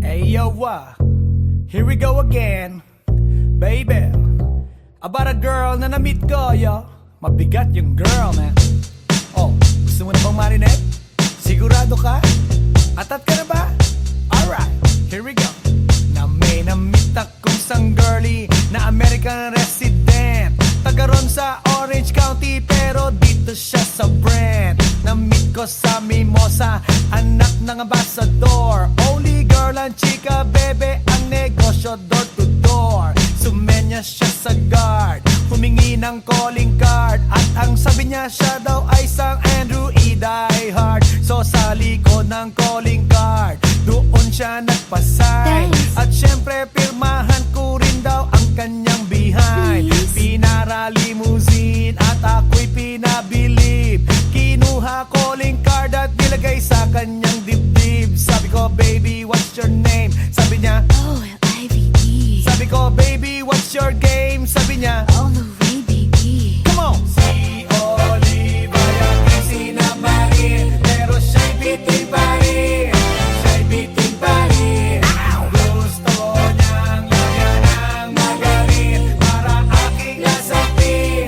Hey yo, here we go again, baby. About a girl na na-meet ko, yo. Mabigat yung girl, man. Oh, gusto mo na bang marinig? Sigurado ka? Atat ka na ba? Alright, here we go. Na may na-meet akong isang girlie na American resident, taga ron sa Orange County, pero dito siya sa Brent. Na-meet ko sa Mimosa, anak ng ambassador. Only girl and chika, bebe, ang negosyo door to door. Sumenya siya sa guard, humingi ng calling card, at ang sabi niya siya daw ay isang Andrew E. diehard. So sa likod ng calling card, doon siya nagpasay. At syempre pirmahan ko rin daw ang kanyang behind. Pinara limousine at ako'y pinabilib. Kinuha calling card at nilagay sa kanyang dibdib. Sabi ko, baby, what's your name? Sabi niya, OLIVE. sabi ko, baby, what's your game? Sabi niya, All the way, baby. come on! Si Olive ay aking sinamarin, pero siya'y bitin pa rin. Siya'y bitin pa rin. Gusto niyang lagyan ng magarin para aking lasapin,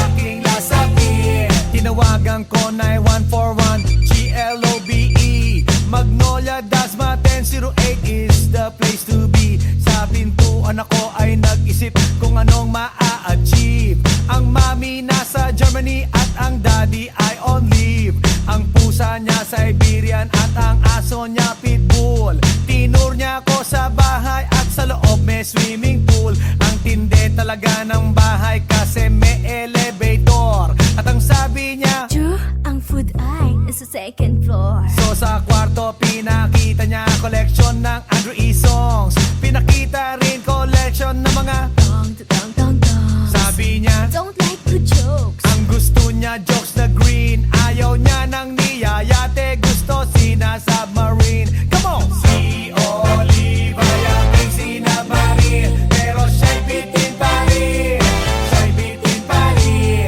aking lasapin. Tinawagan ko 9141 GLOBE Magnolia Dasma 1008 is the place to be. Sa pintuan ako ay nag-isip kung anong maa-achieve. Ang mami nasa Germany at ang daddy ay on leave. Ang pusa niya Siberian at ang aso niya pitbull. Tinur niya ako sa bahay at sa loob may swimming pool. Ang tindi talaga ng bahay kasi may elevator. At ang sabi niya, True, ang food ay nasa second floor. so sa kwarto pinakita niya collection ng Andrew E. songs. Pinakita rin collection ng mga Dong, dong, dong, dong. sabi niya, Don't like the jokes. ang gusto niya jokes na green. Ayaw niya ng niyayate, gusto sina-submarine. Come on! Si Olive ay aking sinamarin, pero siya'y bitin pa rin. Siya'y bitin pa rin.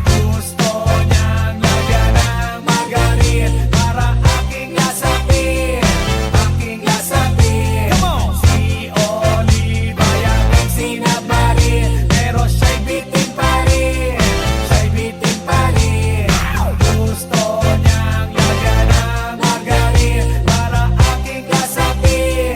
Gusto niyang lagyan ng magarin para aking lasapin, aking lasapin. Come on! Si Olive ay aking sinamarin, pero siya'y bitin pa rin. Siya'y bitin pa rin. Gusto niyang lagyan ng magarin para aking lasapin,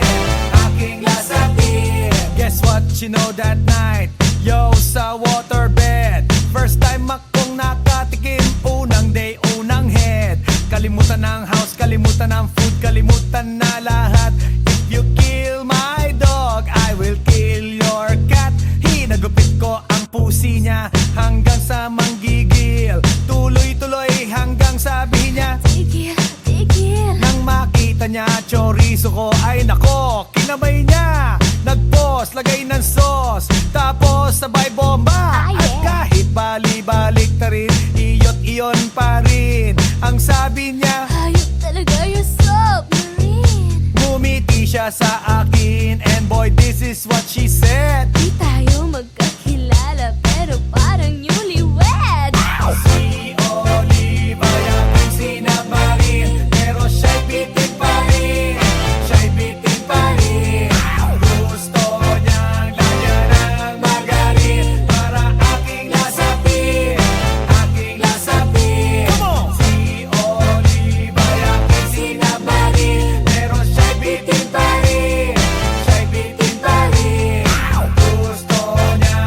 aking lasapin. Guess what you know that night? Yo, sa waterbed, first time akong nakatikim. Unang day, unang head. Kalimutan ng house, kalimutan ng food, kalimutan na lahat. If you kill my dog, I will kill your cat. Hinagupit ko ang pusi niya hanggang sa manggigil. Tuloy-tuloy hanggang sabi niya, Tigil, tigil. nang makita niya chorizo ko, ay nako, kinamay niya. Nagpos, lagay ng sauce, tapos sabay bomba. Ah, yeah. At kahit bali-balik ta rin, iyot-iyon pa rin. Ang sabi niya, Hayop talaga yung submarine. ngumiti siya sa akin, and boy, this is what she said. Di tayo magkakilala pero parang newlywed. Si Olive ay aking sinamarin, pero siya'y bitin pa rin. Siya'y bitin pa rin. Gusto niyang lagyan ng magarin para aking lasapin, aking lasapin. Come on! Si Olive ay aking sinamarin, pero siya'y bitin pa rin. Siya'y bitin pa rin. Gusto niya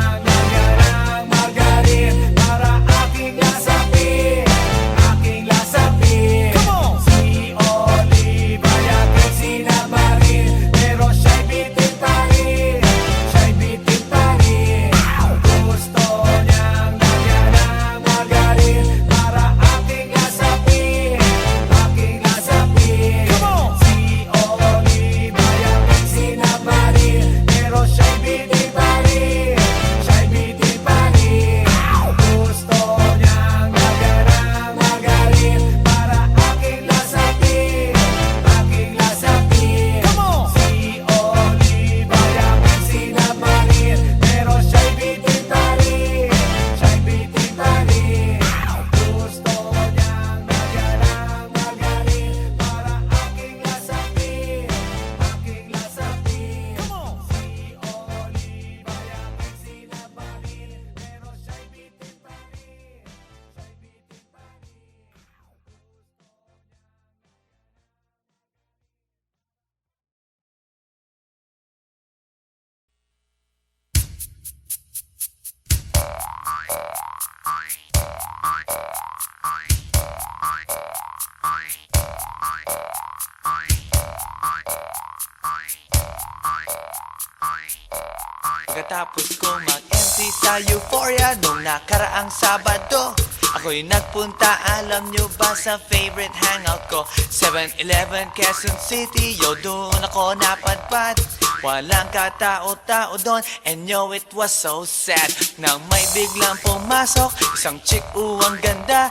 pagkatapos kong mag-MC sa Euphoria nung nakaraang Sabado, ako'y nagpunta, alam nyo ba, sa favorite hangout ko, 7-Eleven, Quezon City. Yo, doon ako napadpad, walang katao-tao doon, and yo, it was so sad nang may biglang pumasok isang chick, ang ganda.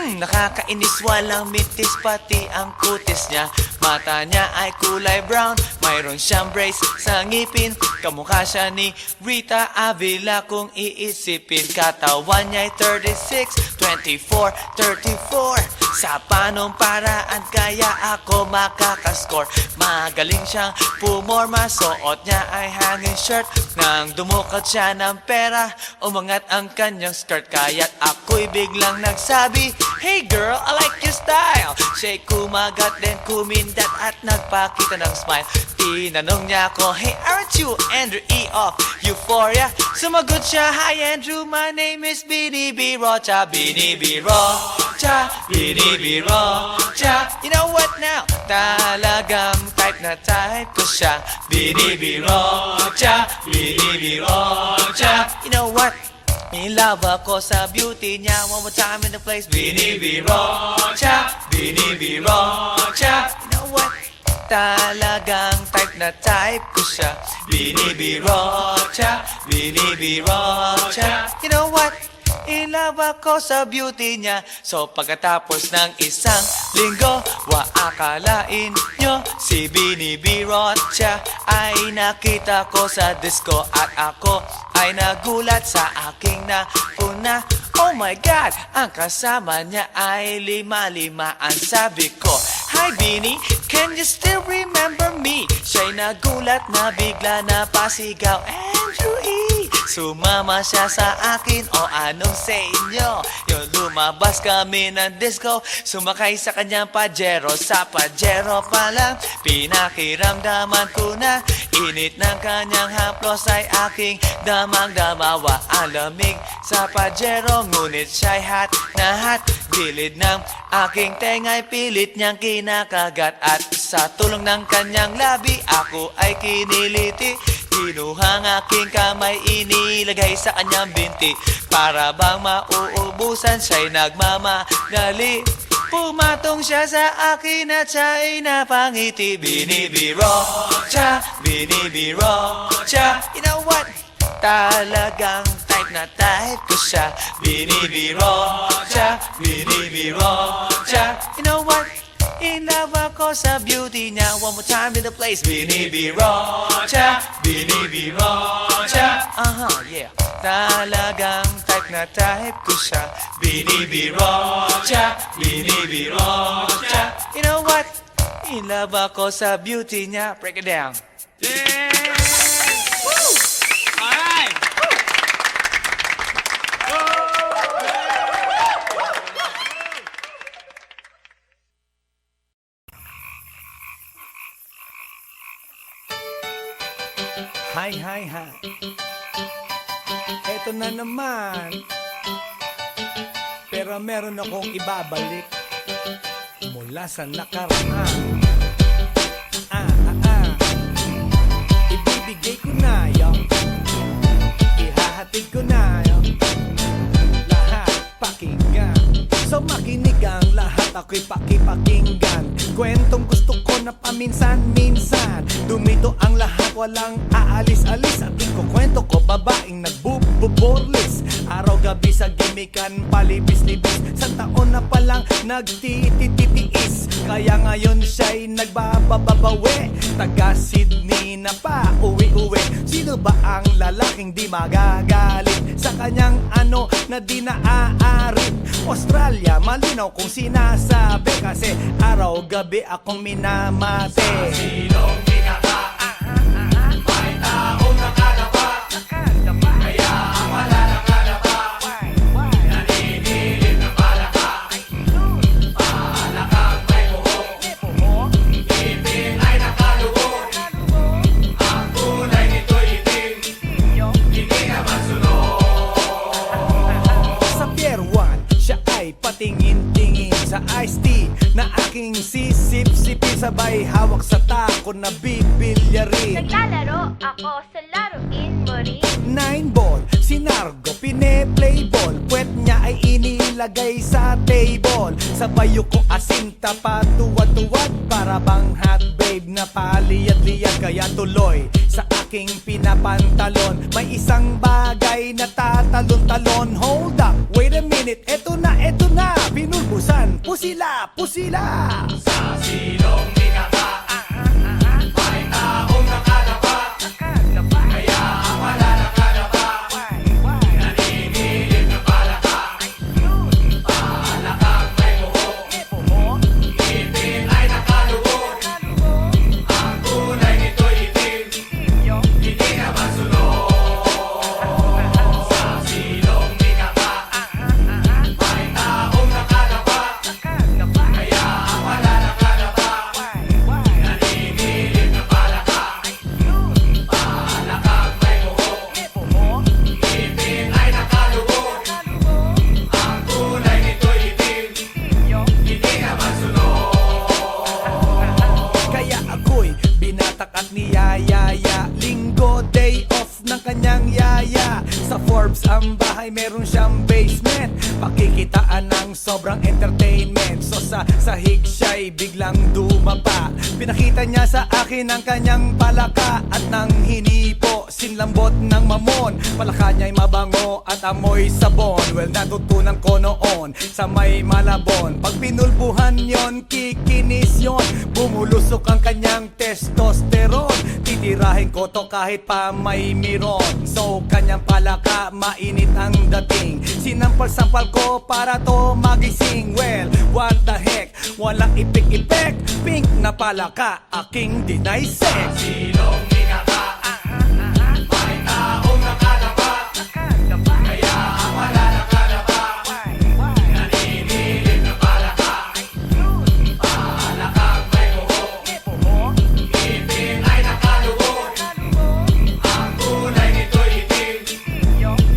Nakakainis, walang mitis, pati ang kutis niya. Mata niya ay kulay brown, mayroon siyang brace sa ngipin. Kamukha siya ni Rita Avila kung iisipin. Katawan niya'y 36, 24, 34. Sa panong paraan kaya ako makakaskore? Magaling siyang pumorma, suot niya ay hanging shirt. Nang dumukat siya ng pera, umangat ang kanyang skirt. Kaya't ako'y biglang nagsabi, "Hey girl, I like your style." Siya'y kumagat, then kumindat at nagpakita ng smile. Tinanong niya ako, "Hey, aren't you Andrew E. of Euphoria?" Sumagot siya, "Hi Andrew, my name is Bini B. Rocha." Bini B. Rocha, Bini B. Rocha. You know what now? Talagang type na type ko siya. Bini B. Rocha, Bini B. Rocha. You know what? In love ako sa beauty niya. One more time in the place. Bini B. Rocha, Bini B. Rocha. You know what? Talagang type na type ko siya. Bini B. Rocha, Bini B. Rocha. You know what? In love ako sa beauty niya. So pagkatapos ng isang linggo, akalain nyo si Bini B. Rocha ay nakita ko sa disco. At ako ay nagulat sa aking napuna. Oh my God, ang kasama niya ay lima-limaan. Sabi ko, "Hi Bini, can you still remember me?" Siya'y nagulat na bigla na pasigaw, "Andrew E." Sumama siya sa akin, o anong sa inyo? Yung lumabas kami ng disco, sumakay sa kanyang Pajero. Sa Pajero pa lang, pinakiramdaman ko na init ng kanyang haplos ay aking damang-damawa. Ang lamig sa Pajero, ngunit siya'y hot na hot. Gilid ng aking tenga'y pilit niyang kinakagat. At sa tulong ng kanyang labi, ako ay kiniliti. Kinuha ang aking kamay, inilagay sa kanyang binti. Para bang mauubusan, siya'y nagmamagali. Pumatong siya sa akin at siya'y napangiti. Bini B. Rocha, Bini B. Rocha. You know what? Talagang type na type ko siya. Bini B. Rocha, Bini B. Rocha. You know what? In love ako sa beauty niya. One more time in the place. Bini B. Rocha, Bini B. Rocha. Yeah. Talagang type na type ko siya. Bini B. Rocha, Bini B. Rocha. You know what? In love ako sa beauty niya. Break it down. Hi. Eto na naman. Pero meron akong ibabalik mula sa nakaraan. Ibibigay ko na yun. Ihahatid ko na yun. Lahat pakinggan. So makinig ang lahat, ako'y pakipakinggan. Kwentong gusto ko na paminsan-minsan. Dumito ang lahat, walang aalis-alis. At ikukwento ko, babaeng nagbububorlis. Araw-gabi sa gimikan, palibis-libis. Sa taon na palang nagtititiis. Kaya ngayon siya'y nagbababawi. Taga Sydney na pa, uwi-uwi. Sino ba ang lalaking di magagalit sa kanyang ano na di naaarit? Australia, malinaw kung sinasabi. Kasi araw-gabi akong minamate. Sa silong pinaka, may taong nakadapa. Kaya ang wala nakadapa, naninilig na palaka. Palakang may buhok, ipin ay nakalubog. Ang kulay nito'y itim, hindi naman sunog. Sa Pier 1, siya ay patingin-tingin sa iced tea na aking sisip-sipin. Sabay hawak sa tako na bibilyarin. Naglalaro ako sa laruin mo Marie. 9 ball, si Nargo pine-play ball. Puwet niya ay inilagay sa table. Sa bayo ko asinta pa tuwad-tuwad. Para bang hot babe na paliyad-liyad. Kaya tuloy sa aking pinapantalon. May isang bagay na tatalon-talon. Hold up, wait a minute, eto na, pinulbusan, pusila, pusila. Sa silong minaka, may taong nakalapa. Kaya ang wala nakalapa, nanginginig na palaka. Palakang may buhok, ngipin ay nakalubog. Ang kulay nito'y itim, hindi naman sunog. Sa silong minaka, may taong nakalapa. Kaya ang wala nakalapa, nanginginig na palaka. Palakang may buhok, ngipin ay nakalubog. Ang kulay nito'y itim, hindi naman sunog. Kaya ako'y binatak at niyayaya. Linggo, day off ng kanyang yaya. Sa Forbes ang bahay, meron siyang basement. Pakikitaan ng sobrang entertainment. So sa sahig siya'y biglang dumapa. Pinakita niya sa akin ang kanyang palaka. At nang hinipo, sinlambot ng mamon. Palaka niya'y mabango at amoy sabon. Well, natutunan ko noon sa may Malabon. Pag pinulbuhan yon, kikinis yon. Bumulusok ang kanyang testosterone. Titirahin ko to kahit pa may miron. So kanyang palaka, mainit ang dating. Sinampal-sampal ko para to magising. Well, what the heck, walang ipik-ipek. Pink na palaka, aking deny sex. Silong minaka, may taong nakalapa. Kaya ang wala nakalapa, nanginginig na palaka. Palakang may buhok, ngipin ay nakalubog. Ang kulay nito'y itim,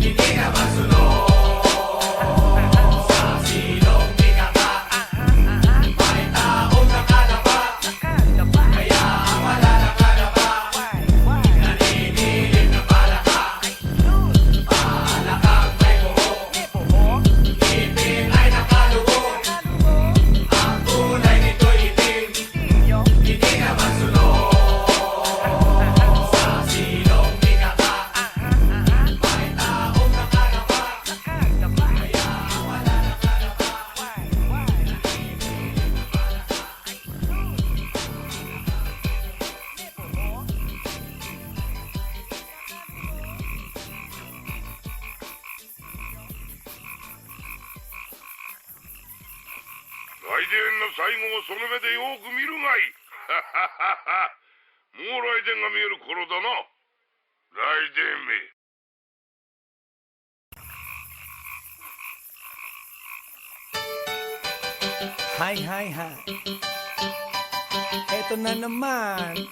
hindi naman sunog. Sa silong minaka, may taong nakalapa. Kaya ang wala nakalapa, nanginginig na palaka. Palakang may buhok, ngipin ay nakalubog. Ang kulay nito'y itim, hindi naman sunog. Sa silong minaka, may taong nakalapa. Kaya ang wala nakalapa,来電の最後をその目でよく見るがいい。もう来電が見える頃だな。来電め。Hi, hi, hi. Eto na naman.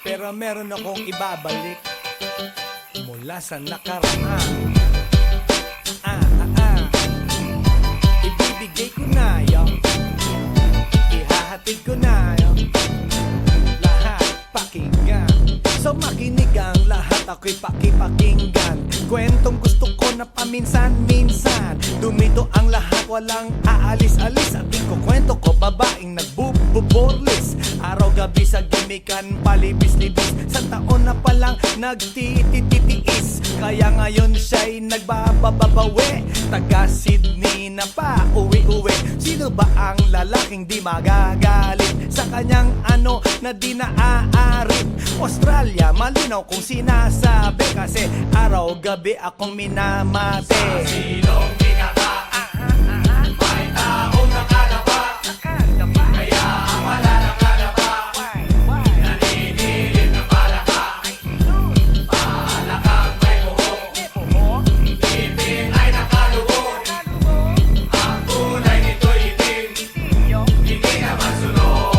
Pero meron akong ibabalik mula sa nakaraan. Ibibigay ko na yun. Ihahatid ko na yun. Lahat pakinggan. So makinig ang lahat, ako'y pakipakinggan. Kwentong gusto ko na paminsan-minsan. Dumito ang lahat, walang aalis-alis. At ikukwento ko, babaeng nagbububorlis. Araw-gabi sa gimikan, palibis-libis. Sa taon na palang nagtititiis. Kaya ngayon siya'y nagbababawi. Taga Sydney na pa, uwi-uwi. Sino ba ang lalaking di magagalit sa kanyang ano na di naaarit? Australia, malinaw kung sinasabi. Kasi araw-gabi akong minamate. Sa silong minaka, may taong nakalapa. Kaya ang wala nakalapa, nanginginig na palaka. Palakang may buhok, ngipin ay nakalubog. Ang kulay nito'y itim, hindi naman sunog.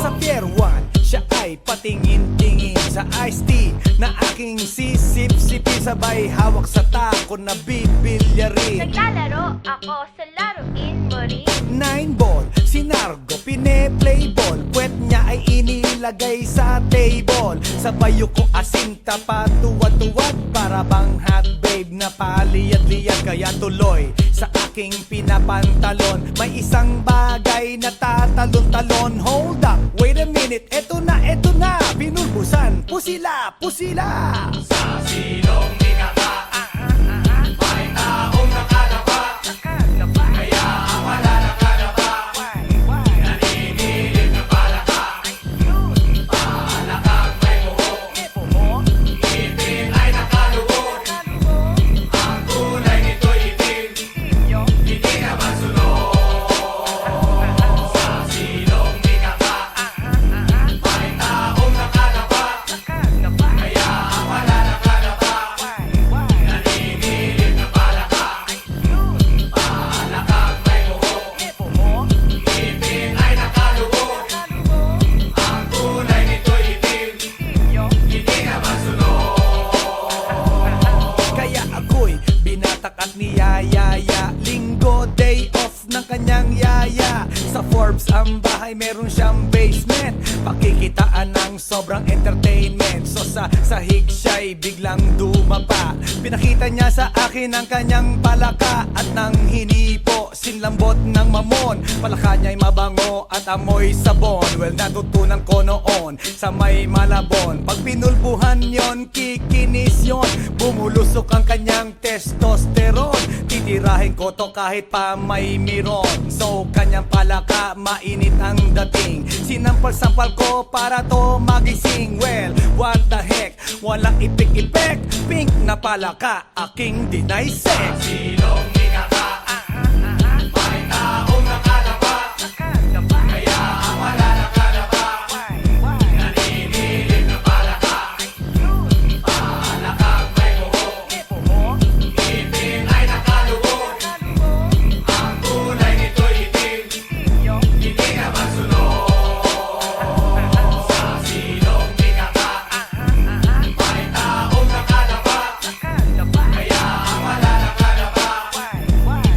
Sa Pier 1, siya ay patingin-tingin sa iced tea na aking sisip-sipin. Sabay hawak sa tako na bibilyarin. Naglalaro ako sa laruin mo rin. 9 ball, si Nargo pine-play ball. Puwet niya ay inilagay ilagay sa table. Sa bayo ko asin tapat tuwad-tuwad, para bang hot babe na paliyad-liyad. Kaya tuloy sa aking pinapantalon, may isang bagay na tatalon-talon. Hold up, wait a minute, eto na, pinulbusan, pusila, pusila. Sa silong ikaka, may taong nakalapa, kaya ang wala nakalapa, nanginginig na palaka. Palakang may buhok, ngipin ay nakalubog, ang kulay nito'y itim, hindi naman sunog. Sa silong ikaka, may taong nakalapa, kaya ang wala nakalapa, nanginginig na palaka. Palakang may buhok, ngipin ay nakalubog, ang kulay nito'y itim, hindi naman sunog. Kaya ako'y binatak at niyayaya, linggo day off ng kanyang yaya. Sa Forbes ang bahay meron siyang basement, pakikitaan ng sobrang entertainment. So sa sahig siya'y biglang dumapa, pinakita niya sa akin ang kanyang palaka. At nang hinipo, sinlambot ng mamon, palaka niya'y mabango at amoy sabon. Well, natutunan ko noon sa may Malabon, pag pinulbuhan yon, kikinis yon, bumulusok ang kanyang testosterone. Titirahin ko to kahit pa may miron. So kanyang palaka, mainit ang dating, sinampal-sampal ko para to magising. Well, what the heck, walang ipik-ipek, pink na palaka, aking dinaysek. Silong ikaka, may taong nakalapa, kaya ang wala nakalapa, nanginginig na palaka. Palakang may buhok, ngipin ay nakalubog, ang kulay nito'y itim, hindi naman sunog. Sa silong ikaka, may taong nakalapa, kaya ang wala nakalapa,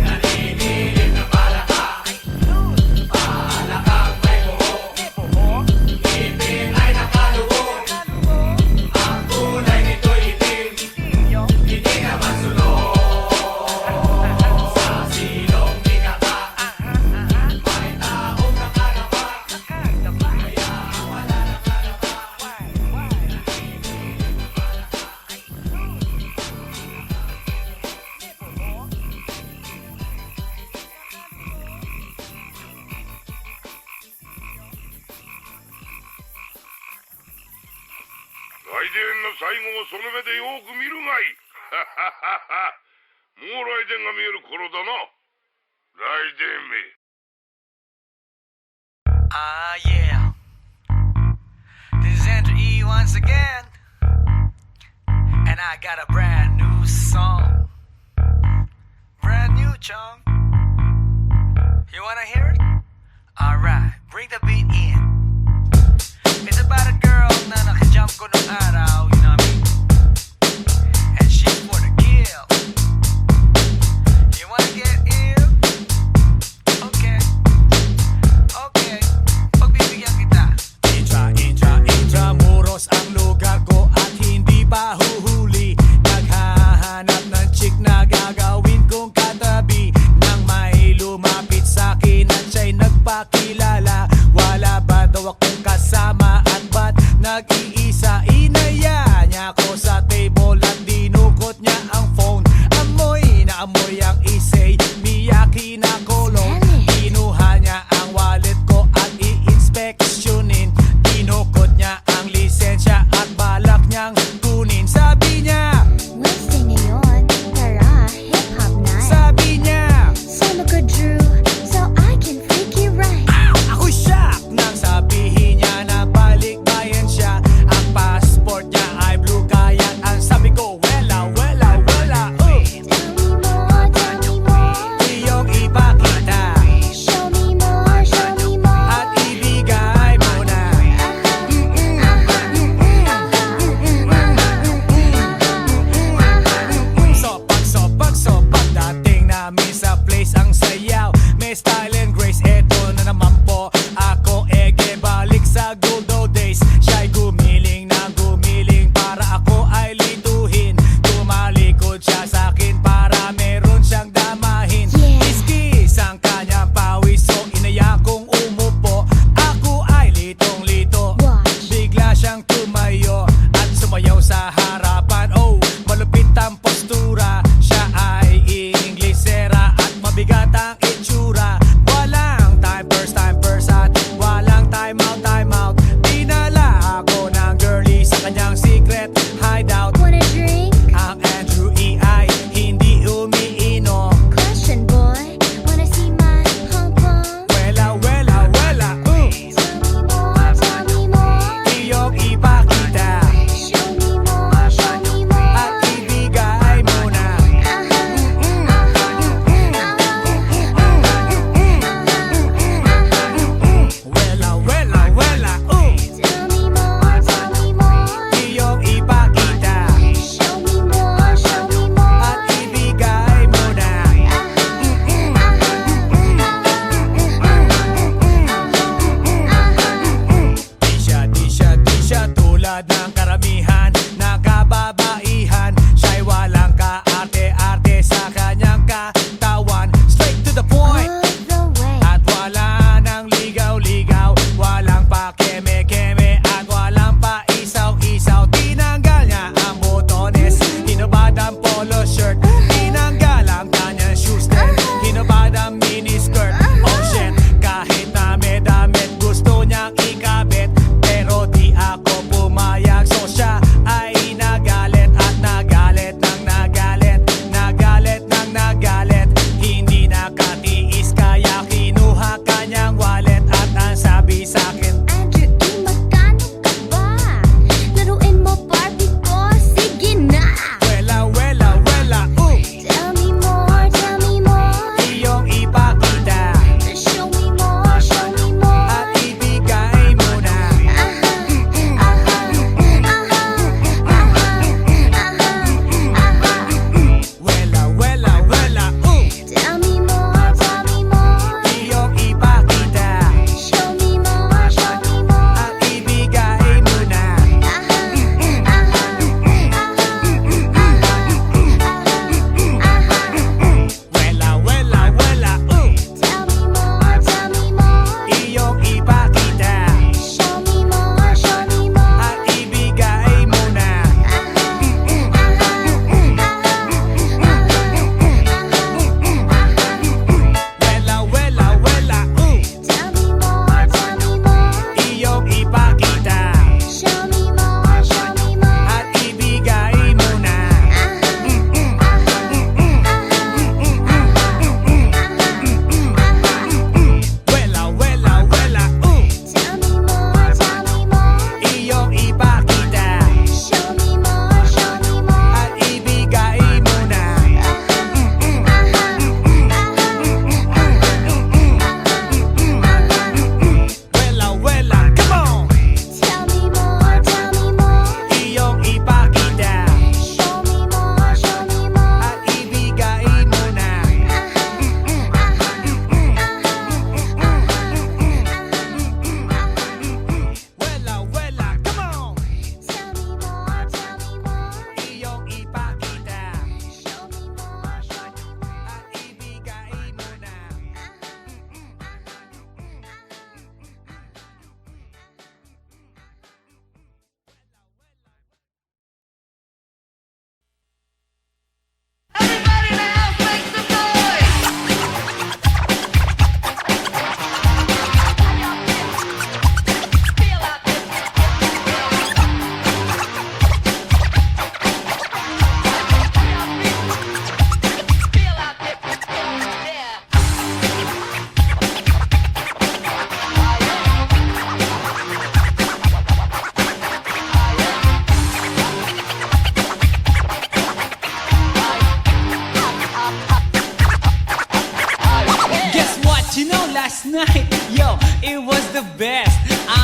nanginginig na palaka. Palakang may buhok, ngipin ay nakalubog, ang kulay nito'y itim, hindi naman sunog. Sa silong ikaka, may taong nakalapa, kaya ang wala nakalapa.来電の最後をその目でよく見るがいい。もう来電が見える頃だな。来電め。Ah, yeah. This is Andrew E once again. And I got a brand new song. Brand new, chong. You wanna hear it? Alright, bring the beat in. It's about a girl na nakajump ko nung araw, you know what I mean? And she's for the kill. You wanna get ill? Okay. Okay. Pagbibigyan kita. Intramuros ang lugar ko at hindi pa huhuli. Naghahanap ng chick na gagawin kong katabi, nang may lumapit sa'kin at siya'y nagpakilala. Wala ba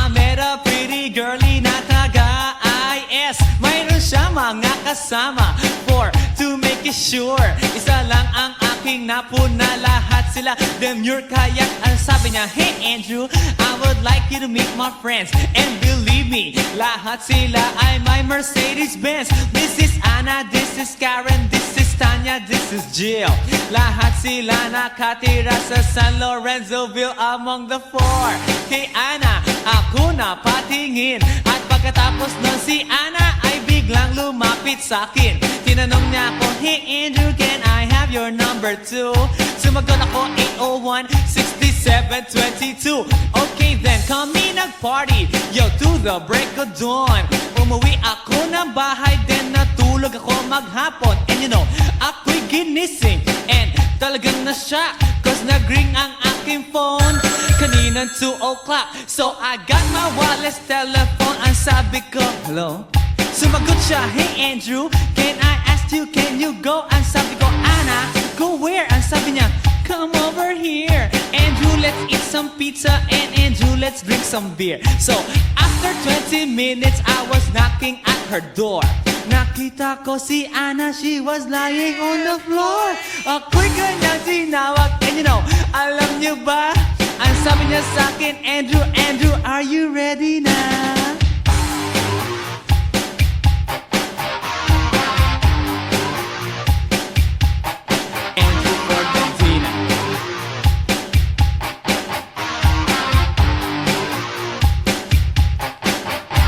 I met a pretty girlie na taga-IS. Mayroon siya mga kasama to make it sure. Isa lang ang aking napuna, lahat sila demure. Kaya ang sabi niya, hey Andrew, I would like you to meet my friends. And believe me, lahat sila ay my Mercedes-Benz. This is Anna, this is Karen, this is Tanya, this is Jill. Lahat sila nakatira sa San Lorenzoville among the four. Kay Anna, ako na patingin. At pagkatapos nun si Anna ay biglang lumapit sa akin. Tinanong niya ako, hey Andrew, can I have your number too? Sumagot ako, 801-6722. Okay then, kami nag-party, yo, to the break of dawn. Umuwi ako ng bahay, then natulog ako maghapon. And you know, ako'y ginising, and talagang na-shock, cause nag-ring ang aking phone kaninang 2 o'clock. So I got my wireless telephone, ang sabi ko, hello? Sumagot siya, hey Andrew, can I ask you, can you go? Ang sabi ko, Anna, go where? Ang sabi niya, come over here. Andrew, let's eat some pizza, and Andrew, let's drink some beer. So after 20 minutes, I was knocking at her door. Nakita ko si Anna, she was lying on the floor. Ako'y kanyang tinawag, and you know, alam niyo ba? Ang sabi niya sa akin, Andrew, Andrew, are you ready na? Andrew for Medina.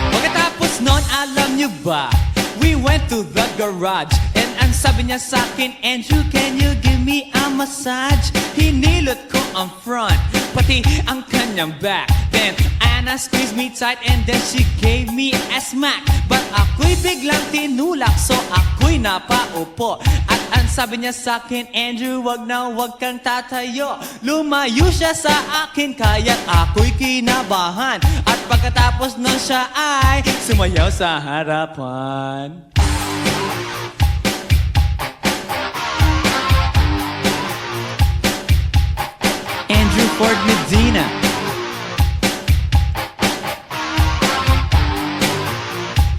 Pagkatapos nun, alam niyo ba? We went to the garage, and ang sabi niya sa akin, Andrew, can you give me a massage? Hinilot ko ang front, pati ang kanyang back. Then Anna squeezed me tight, and then she gave me a smack. But ako'y biglang tinulak, so ako'y napaupo. At ang sabi niya sa akin, Andrew, wag na wag kang tatayo. Lumayo siya sa akin, kaya't ako'y kinabahan. At pagkatapos nun siya ay sumayaw sa harapan. Andrew Ford Medina.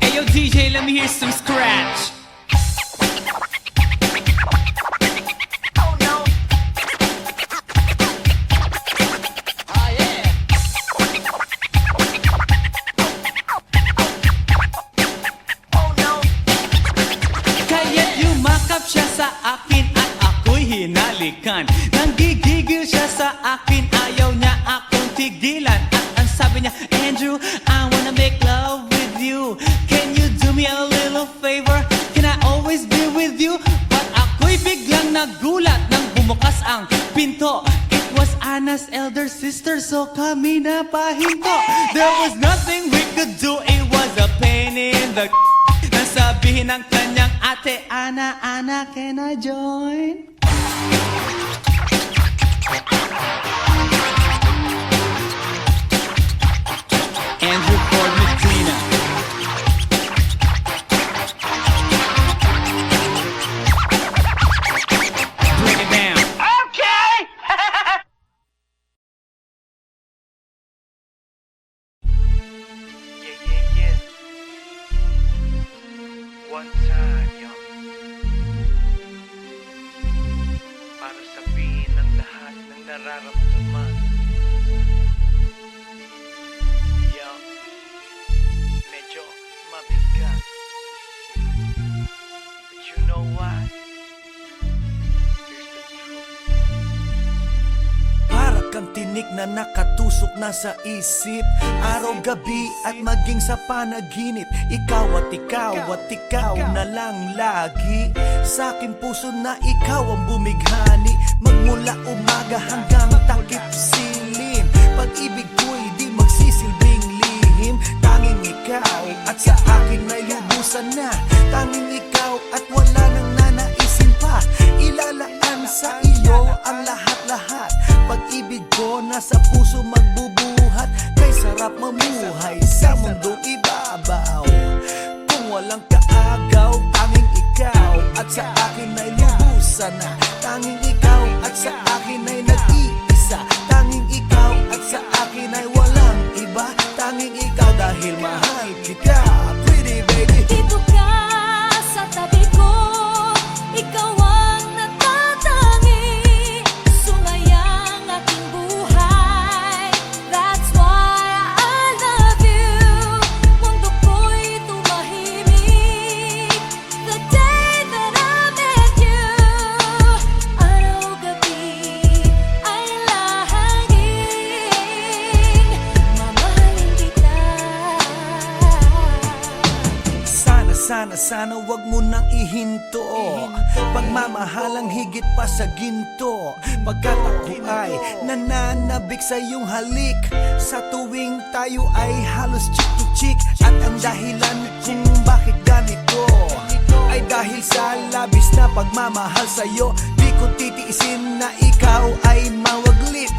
Hey yo DJ, let me hear some scratch. Oh no. Oh yeah. Oh no. Kaya't yumakap siya sa akin at ako'y hinalikan. Nanggigigil siya sa akin, ayaw niya akong tigilan. At ang sabi niya, Andrew, I wanna make love with you. Can you do me a little favor? Can I always be with you? But ako'y biglang nagulat nang bumukas ang pinto. It was Anna's elder sister, so kami na pahinto. There was nothing we could do, it was a pain in the nasabihin ng kanyang ate, Anna, Anna, can I join? Andrew Ford Medina. Bring it down. Okay! Yeah. One time, yo. Para sabihin ng lahat ng nararamdaman. Yo, medyo mabigat. But you know what? Here's the truth. Para kang tinik na nakatusok na sa isip, araw-gabi at maging sa panaginip. Ikaw at ikaw na lang lagi. Sa aking puso na ikaw ang bumighani. Magmula umaga hanggang takip silim. Pag-ibig ko'y di magsisilbing lihim. Tanging ikaw at sa akin may lubusan na. Tanging ikaw at wala nang nanaisin pa. Ilalaan sa iyo ang lahat-lahat. Pag-ibig ko nasa puso magbubuhat. Kay sarap mamuhay sa mundong ibabaw. Kung walang kaagaw, tanging ikaw at sa akin ay lubusan na. Tanging ikaw at sa akin ay nag-iisa. Tanging dahil mahal kita, pretty baby. Dito ka sa tabi ko, ikaw ang natatangi, sumayang aking buhay. That's why I love you. Mundo ko'y tumahimik the day that I met you. Araw-gabi ay lahangin, mamahalin kita. Sana wag mo nang ihinto. Pagmamahalang higit pa sa ginto, pagkat ako ay nananabik sa iyong halik. Sa tuwing tayo ay halos chick to chick. At ang dahilan kung bakit ganito ay dahil sa labis na pagmamahal sa'yo. Di ko titiisin na ikaw ay mawaglit,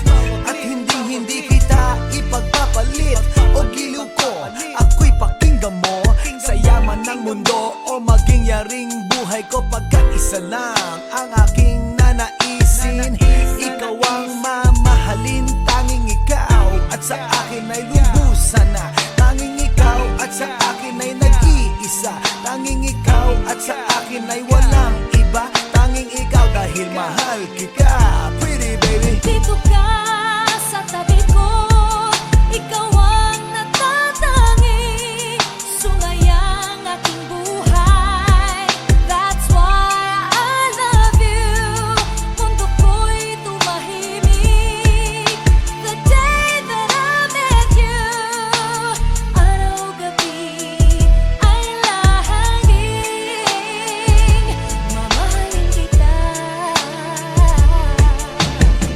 at hindi kita ipagpapalit. O giliw ko, ako'y pakinggan mo, sa yaman ng mundo o maging yaring buhay ko, pagkat isa lang ang aking nanaisin. Ikaw ang mamahalin, tanging ikaw at sa akin ay lubusan na. Tanging ikaw at sa akin ay nag-iisa. Tanging ikaw at sa akin ay walang iba. Tanging ikaw dahil mahal kita, pretty baby. Dito ka sa tabi ko, ikaw ang natatangi, sumayang aking buhay. That's why I love you. Mundo ko'y tumahimik the day that I met you. Araw-gabi ay lahangin, mamahalin kita.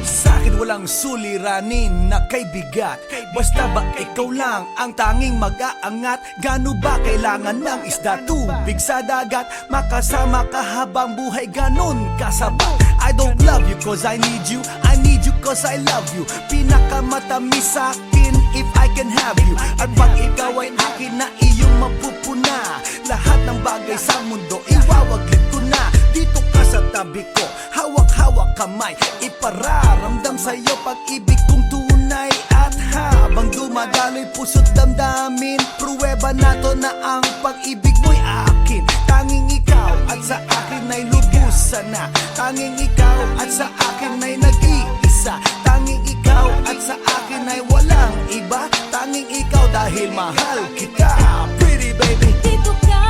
Sa'kin walang suliranin na kay bigat, basta ba ikaw lang ang tanging mag-aangat. Gano ba kailangan ng isda, tubig sa dagat? Makasama ka habang buhay, ganun kasapat. I don't love you cause I need you, I need you cause I love you. Pinakamatamis sa'kin if I can have you. At pag ikaw ay akin na, iyong mapupuna. Lahat ng bagay sa mundo iwawaglit ko na. Dito ka sa tabi ko, hawak-hawak kamay, ipararamdam sa'yo pag-ibig kong tunay. At habang dumadaloy puso't damdamin, pruweba na to na ang pag-ibig mo'y akin. Tanging ikaw at sa akin ay lubusan na. Tanging ikaw at sa akin ay nag-iisa. Tanging ikaw at sa akin ay walang iba. Tanging ikaw dahil mahal kita, pretty baby. Dito ka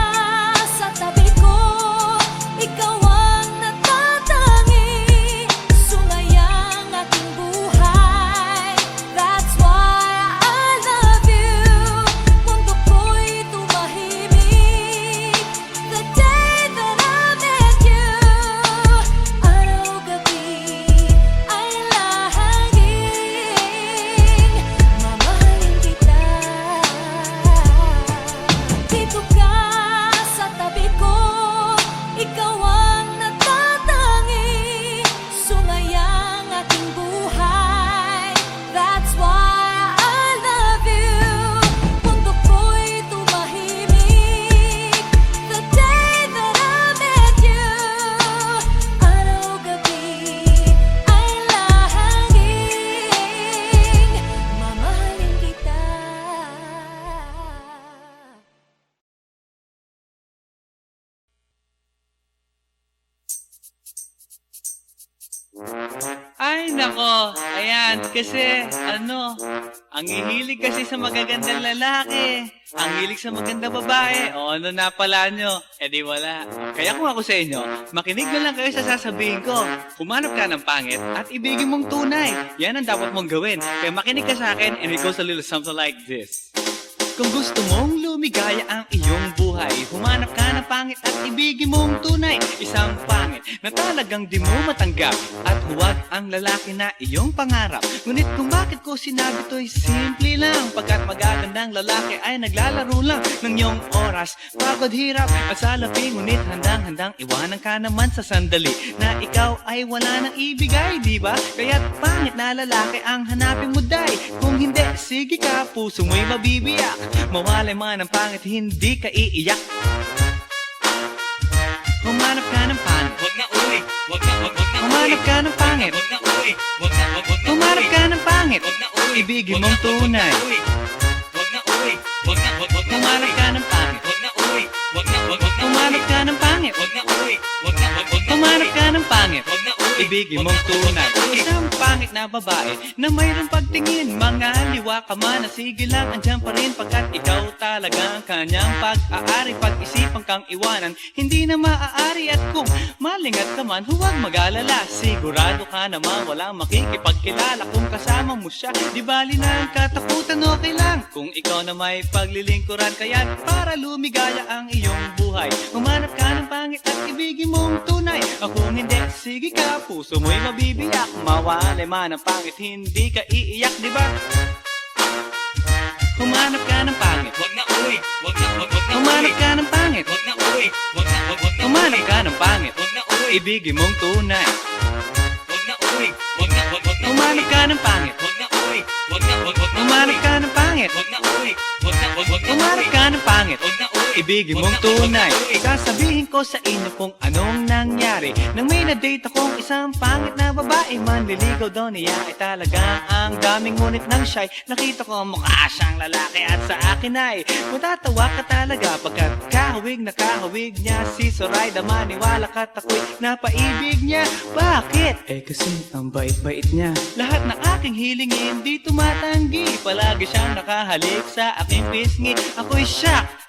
sa tabi ko, ikaw ang natatangi, sumayang aking buhay. That's why I love you. Mundo ko'y tumahimik the day that I met you. Araw-gabi ay lahangin, mamahalin kita. Dito ka sa tabi ko, ikaw ang natatangi, sumayang aking buhay. That's why I love you. Mundo ko'y tumahimik the day that I met you. Araw-gabi ay lahangin, mamahalin kita. Ay, nako. Ayan, kasi, ang hihilig kasi sa magagandang lalaki. Ang hilig sa magandang babae. O ano na pala nyo? Eh di wala. Kaya kung ako sa inyo, makinig na lang kayo sa sasabihin ko. Humanap ka ng pangit at ibigin mong tunay. Yan ang dapat mong gawin. Kaya makinig ka sa akin and it goes a little something like this. Kung gusto mong lumigaya ang iyong buhay, humanap ka ng pangit at ibigin mong tunay. Isang pangit na talagang di mo matanggap, at huwag ang lalaki na iyong pangarap. Ngunit kung bakit ko sinabi to'y simple lang, pagkat magagandang lalaki ay naglalaro lang ng iyong oras, pagod, hirap at salapi. Ngunit handang-handang iwanan ka naman sa sandali na ikaw ay wala nang ibigay, di ba? Kaya't pangit na lalaki ang hanapin mo, day. Kung hindi, sige ka, puso mo'y mabibiyak. Mawalay man ang pangit, hindi ka iiyak. Humanap ka ng pangit, wag na uwi. Humanap ka ng pangit, wag na uwi. Humanap ka ng pangit, wag na uwi. Ibigin mong tunay. Wag na uwi. Humanap ka ng pangit. Wag na uy, wag na wag na Humanap ka ng pangit. Wag na uy, wag na wag na Humanap ka ng pangit. Wag na uy, Ibigin mong tunay. Isang pangit na babae na mayroong pagtingin. Mga liwa ka man na sige lang, andyan pa rin pagkat ikaw talaga ang kanyang pag-aari. Pag-isipan kang iwanan, hindi na maaari. At kung malingat ka man, huwag mag-alala. Sigurado ka naman walang makikipagkilala kung kasama mo siya. Di bali na ang katakutan, okay lang kung ikaw na may paglilingkuran. Kaya para lumigaya ang iyong buhay, humanap ka ng pangit at ibigin mong tunay. Kung hindi, sige ka, puso mo'y mabibiyak. Mawalay man ang pangit, hindi ka iiyak, di ba? Humanap ka ng pangit. Wag na uy, wag na wag na Humanap ka ng pangit. Wag na uy, wag na wag na Humanap ka ng pangit. Wag na uy, Ibigin mong tunay. wag na uy, wag na wag na Humanap ka ng pangit. Wag na uy, wag na wag na Humanap ka ng pangit. Wag na uy, wag na wag na Humanap ka ng pangit. Wag na uy, Ibigin mong tunay. Sasabihin ko sa inyo kung anong nangyari nang may na-date akong isang pangit na babae. Manliligaw daw niya ay talaga ang daming ngunit ng shy. Nakita ko mukha siyang lalaki at sa akin ay matatawa ka talaga pagkat kahawig na kahawig niya si Zoraida. Maniwala ka't ako'y napaibig niya. Bakit? Eh kasi ang bait-bait niya. Lahat ng aking hilingin di tumatanggi. Palagi siyang nakahalik sa aking pisngi. Ako'y shock.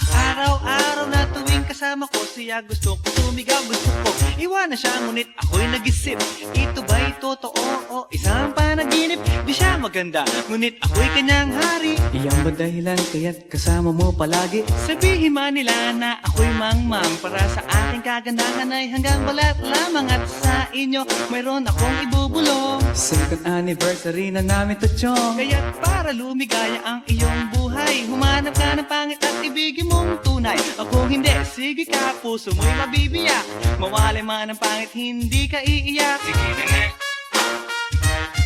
Araw-araw na tuwing kasama ko siya, gusto ko sumigaw, gusto ko iwanan siya, ngunit ako'y nag-isip, ito ba'y totoo o isang panaginip? Di siya maganda, ngunit ako'y kanyang hari. Iyan ba dahilan kaya't kasama mo palagi? Sabihin man nila na ako'y mangmang, para sa aking kagandahan ay hanggang balat lamang. At sa inyo mayroon akong ibubulong. Second anniversary na namin to, chong. Kaya't para lumigaya ang iyong buhay, humanap ka ng pangit at ibigin mong tunay. Kung hindi, sige ka, puso mo'y mabibiyak. Mawalay man ang pangit, hindi ka iiyak. sige na nga.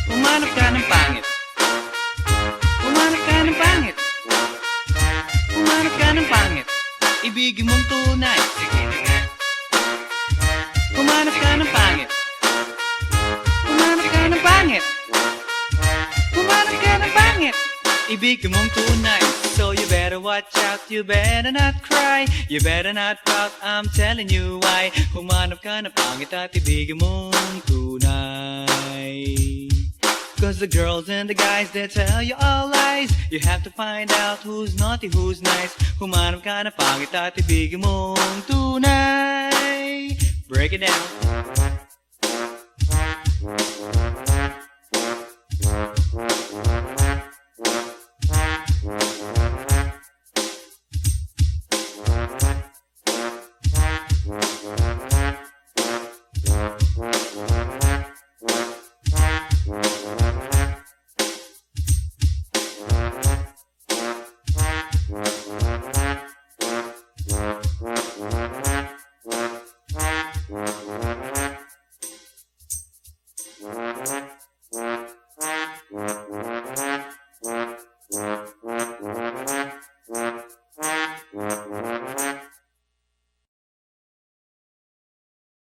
Humanap ka ng pangit. Humanap ka ng pangit. Humanap ka ng pangit. Ibigin mong tunay. Sige na nga. Humanap ka ng pangit. Humanap ka ng pangit. Humanap ka ng pangit. Ibigin mong tunay. So you better watch out, you better not cry, you better not pout, I'm telling you why. Humanap ka ng pangit at ibigin mong tunay. Cause the girls and the guys, they tell you all lies. You have to find out who's naughty, who's nice. Humanap ka ng pangit at ibigin mong tunay. Break it down.